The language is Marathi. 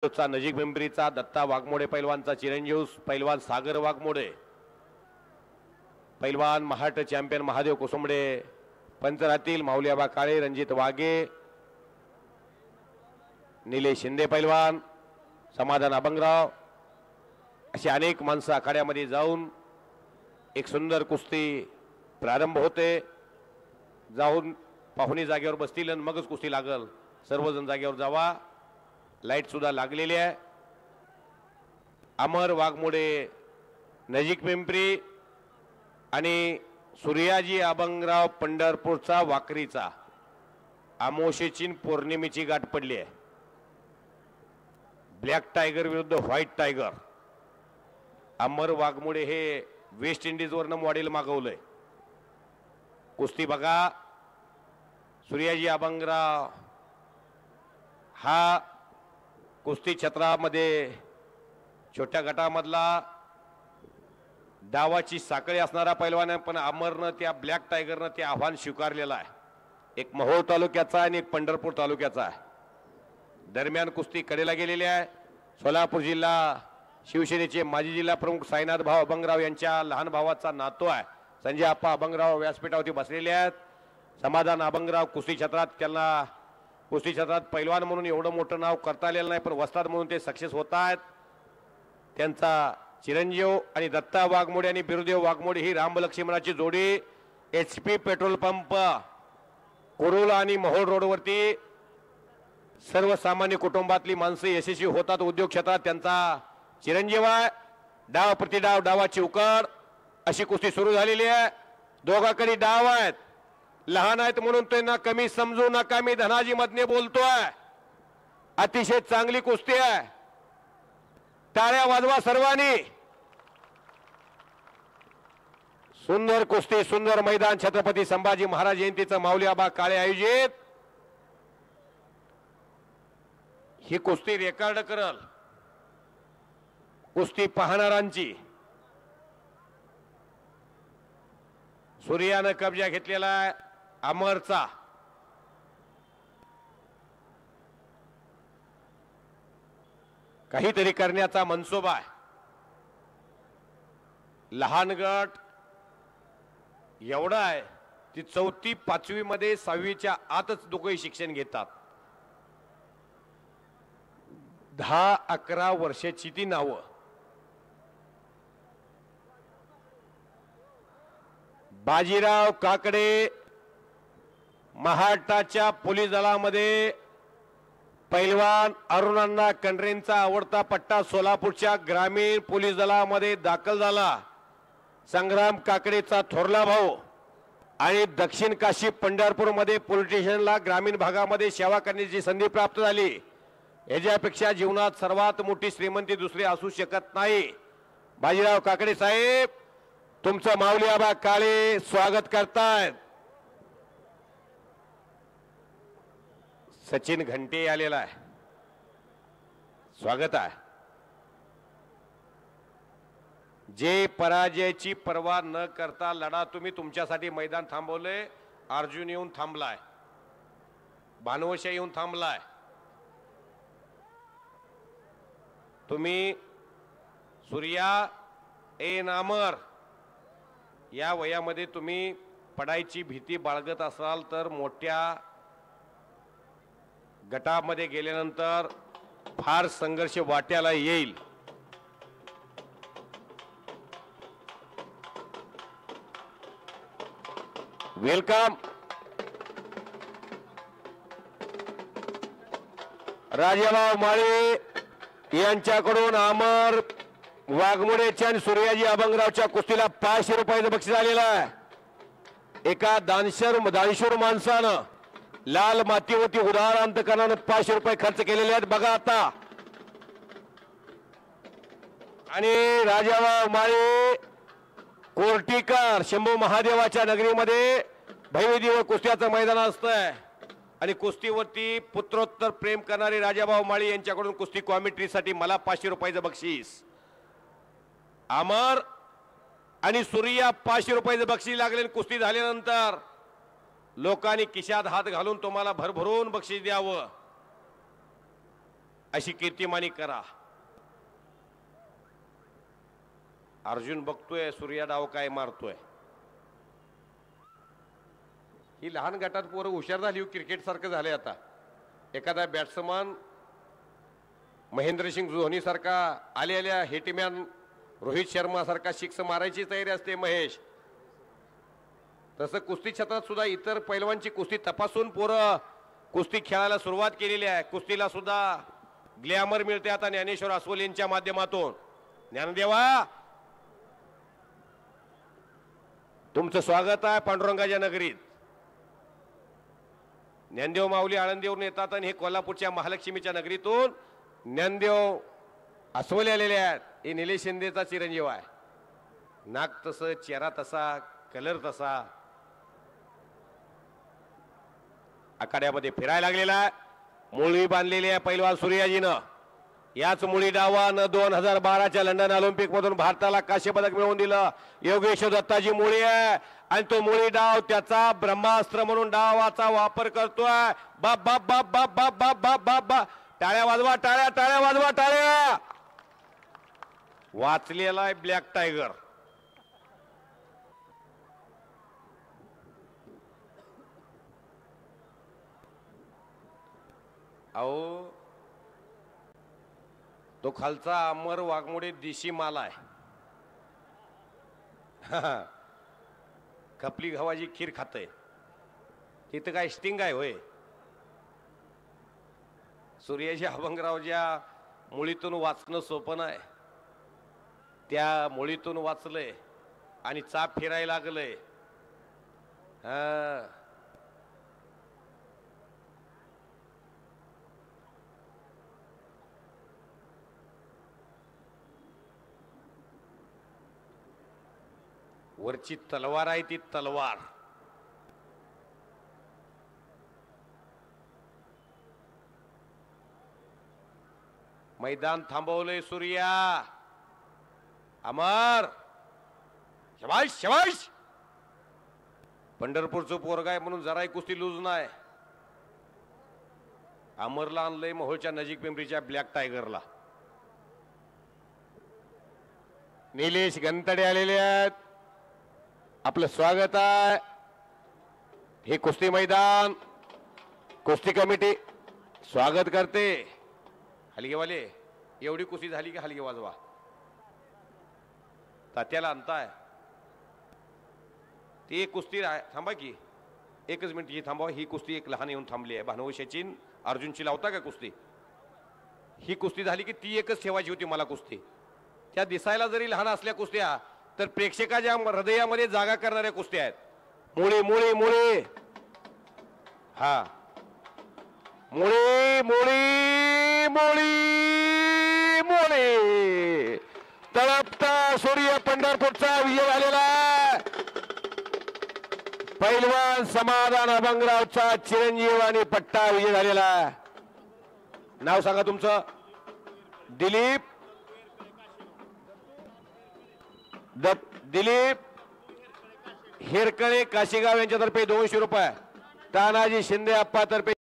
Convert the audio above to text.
नजीक मेंबरीचा दत्ता वाघमोडे पैलवानचा चिरंजीव पैलवान सागर वाघमोडे, पैलवान महाराष्ट्र चॅम्पियन महादेव कुसुंबडे, पंचरातील माऊलीआबा काळे, रणजित वाघे, निलेश शिंदे पैलवान, समाधान अभंगराव अशी अनेक माणसं आखाड्यामध्ये जाऊन एक सुंदर कुस्ती प्रारंभ होते. जाऊन पाहुणे जागेवर बसतील आणि मगच कुस्ती लागल. सर्वजण जागेवर जावा. लाईट सुद्धा लागलेली आहे. अमर वाघमोडे नजीक पिंपरी आणि सूर्याजी अभंगराव पंढरपूरचा वाकरीचा अमावस्येची पौर्णिमेची गाठ पडली आहे. ब्लॅक टायगर विरुद्ध व्हाईट टायगर. अमर वाघमोडे हे वेस्ट इंडिजवरनं मॉडेल मागवलंय. कुस्ती बघा. सूर्याजी अभंगराव हा कुस्ती क्षेत्रामध्ये छोट्या गटामधला डावाची साखळी असणारा पैलवान आहे, पण अमरनं त्या ब्लॅक टायगरनं ते आव्हान स्वीकारलेलं आहे. एक मोहोळ तालुक्याचा आणि एक पंढरपूर तालुक्याचा आहे. दरम्यान कुस्ती कडेला गेलेली आहे. सोलापूर जिल्हा शिवसेनेचे माजी जिल्हा प्रमुख साईनाथ भाऊ अभंगराव यांच्या लहान भावाचा नातू आहे संजय आप्पा अभंगराव व्यासपीठावरती बसलेले आहेत. समाधान अभंगराव कुस्ती क्षेत्रात त्यांना कुस्ती क्षेत्रात पैलवान म्हणून एवढं मोठं नाव करता आलेलं नाही, पण वस्ताद म्हणून ते सक्सेस होत आहेत. त्यांचा चिरंजीव आणि दत्ता वाघमोडे आणि बिरुदेव वाघमोडे ही रामलक्ष्मणाची जोडी HP पेट्रोल पंप कुरुल आणि मोहोळ रोडवरती सर्वसामान्य कुटुंबातली माणसं यशस्वी होतात. उद्योग क्षेत्रात त्यांचा चिरंजीव आहे. डाव प्रतिडाव डावाची उकड अशी कुस्ती सुरू झालेली आहे. दोघांकडे डाव आहेत. लहान आहेत म्हणून त्यांना कमी समजू नका. मी धनाजी मधने बोलतोय. अतिशय चांगली कुस्ती आहे. टाळ्या वाजवा सर्वांनी. सुंदर कुस्ती, सुंदर मैदान. छत्रपती संभाजी महाराज जयंतीचं माऊलीआबा काळे आयोजित ही कुस्ती रेकॉर्ड करल कुस्ती पाहणारांची. सूर्यानं कब्जा घेतलेला आहे अमरचा. काहीतरी करण्याचा मनसोबा आहे. लहान गट एवढा आहे ती 4थी 5वी मध्ये 6वीच्या आतच दोघे शिक्षण घेतात. 10-11 वर्षाची ती नावं. बाजीराव काकडे महाराष्ट्राच्या पोलीस दलामध्ये पैलवान अरुणांना कंड्रेंचा आवडता पट्टा सोलापूरच्या ग्रामीण पोलीस दलामध्ये दाखल झाला. संग्राम काकडेचा थोरला भाऊ आणि दक्षिण काशी पंढरपूर मध्ये पोलीस स्टेशनला ग्रामीण भागामध्ये सेवा करण्याची संधी प्राप्त झाली. याच्यापेक्षा जीवनात सर्वात मोठी श्रीमंती दुसरी असू शकत नाही. बाजीराव काकडे साहेब तुमचं माऊलीआबा काळे स्वागत करतायत. सचिन घंटे आलेला आहे. स्वागत आहे. जे पराजयाची पर्वा न करता लढा. तुम्ही तुमच्यासाठी मैदान थांबवले. अर्जुन येऊन थांबलाय. भानुवशा येऊन थांबलाय. तुम्ही सूर्या अमर या वयामध्ये तुम्ही पडायची भीती बाळगत असाल तर मोठ्या गटामध्ये गेल्यानंतर फार संघर्ष वाट्याला येईल. वेलकम. राजाभाऊ माळे यांच्याकडून अमर वाघमोडेच्या आणि सूर्याजी अभंगरावच्या कुस्तीला 500 रुपयाचं बक्षीस आलेलं आहे. एका दानशूर माणसानं लाल मातीवरती उदार अंतकरणानं 500 रुपये खर्च केलेले आहेत. बघा आता. आणि राजाभाऊ माळे कोर्टीकर शंभू महादेवाच्या नगरीमध्ये भैविदिव कुस्त्याचं मैदान असतंय आणि कुस्तीवरती पुत्रोत्तर प्रेम करणारे राजाभाऊ माळी यांच्याकडून कुस्ती कॉमेंट्रीसाठी मला 500 रुपयाचं बक्षीस. अमर आणि सूर्या 500 रुपयाचं बक्षीस लागले. कुस्ती झाल्यानंतर लोकांनी खिशात हात घालून तुम्हाला भरभरून बक्षीस द्यावं. अशी कीर्तिमानी करा. अर्जुन बघतोय सूर्या डाव काय मारतोय. ही लहान गटात पोरं हुशार झाली. क्रिकेट सारखं झालंय आता. एखादा बॅट्समन महेंद्रसिंग धोनी सारखा आलेल्या हिटमॅन रोहित शर्मा सारखा सिक्स मारायची तयारी असते महेश. तसं कुस्ती क्षेत्रात सुद्धा इतर पैलवानची कुस्ती तपासून पोरं कुस्ती खेळायला सुरुवात केलेली आहे. कुस्तीला सुद्धा ग्लॅमर मिळते आता ज्ञानेश्वर अस्वल यांच्या माध्यमातून. ज्ञानदेवा तुमचं स्वागत आहे पांडुरंगाच्या नगरीत. ज्ञानदेव माऊली आळंदीवरून येतात आणि हे कोल्हापूरच्या महालक्ष्मीच्या नगरीतून ज्ञानदेव अस्वले आलेले आहेत. हे निलेश शिंदेचा चिरंजीव आहे. नाक तसं, चेहरा तसा, कलर तसा. आखाड्यामध्ये फिरायला लागलेला आहे. मुळी बांधलेली आहे पैलवान सूर्याजीनं. याच मुळी डावानं 2012च्या लंडन ऑलिम्पिक मधून भारताला कांस्य पदक मिळवून दिलं. योगेश दत्ताजी मुळी आहे आणि तो मुळी डाव त्याचा ब्रह्मास्त्र म्हणून डावाचा वापर करतोय. बाप बाप बाप बाप बाप बाप बाप बाप बाप. टाळ्या वाजवा, टाळ्या टाळ्या वाजवा, टाळ्या. वाचलेला आहे ब्लॅक टायगर. अहो तो खालचा अमर वाघमोडे देशी माल आहे. खपली गव्हाची खीर खातय. तिथं काय स्टिंग आहे होय. सूर्याजी अभंगरावच्या मुळीतून वाचणं सोपं नाही. त्या मुळीतून वाचलंय आणि चाप फिरायला लागलंय. वरची तलवार आहे ती तलवार. मैदान थांबवलंय सूर्या. अमर शबाश शबाश. पंढरपूरचं पोरगा आहे म्हणून जराही कुस्ती लूज नाही. अमरला आणलंय मोहोळच्या नजीक पिंपरीच्या ब्लॅक टायगरला. निलेश गंतडे आलेले आहेत. आपलं स्वागत आहे. हे कुस्ती मैदान कुस्ती कमिटी स्वागत करते. हलगेवाले एवढी कुस्ती झाली की हलगे वाजवा. तात्याला आणताय ती एक कुस्ती थांबा की एकच मिनिट ही थांबवा. ही कुस्ती एक लहान येऊन थांबली आहे. भानव सचिन अर्जुनची लावता का कुस्ती. ही कुस्ती झाली की ती एकच ठेवायची होती मला कुस्ती. त्या दिसायला जरी लहान असल्या कुस्त्या तर प्रेक्षकाच्या हृदयामध्ये जागा करणाऱ्या कुस्त्या आहेत. मुळी मुळी मुळी. हा मुळी मुळी मुळी मुळी. तळपता सूर्य पंढरपूरचा विजय झालेला. पैलवान समाधान अभंगरावचा चिरंजीव आणि पट्टा विजय झालेला. नाव सांगा तुमचं. दिलीप दिलीप हिरकळे काशीगाव यांच्यातर्फे 200 रुपये. तानाजी शिंदे अप्पा तर्फे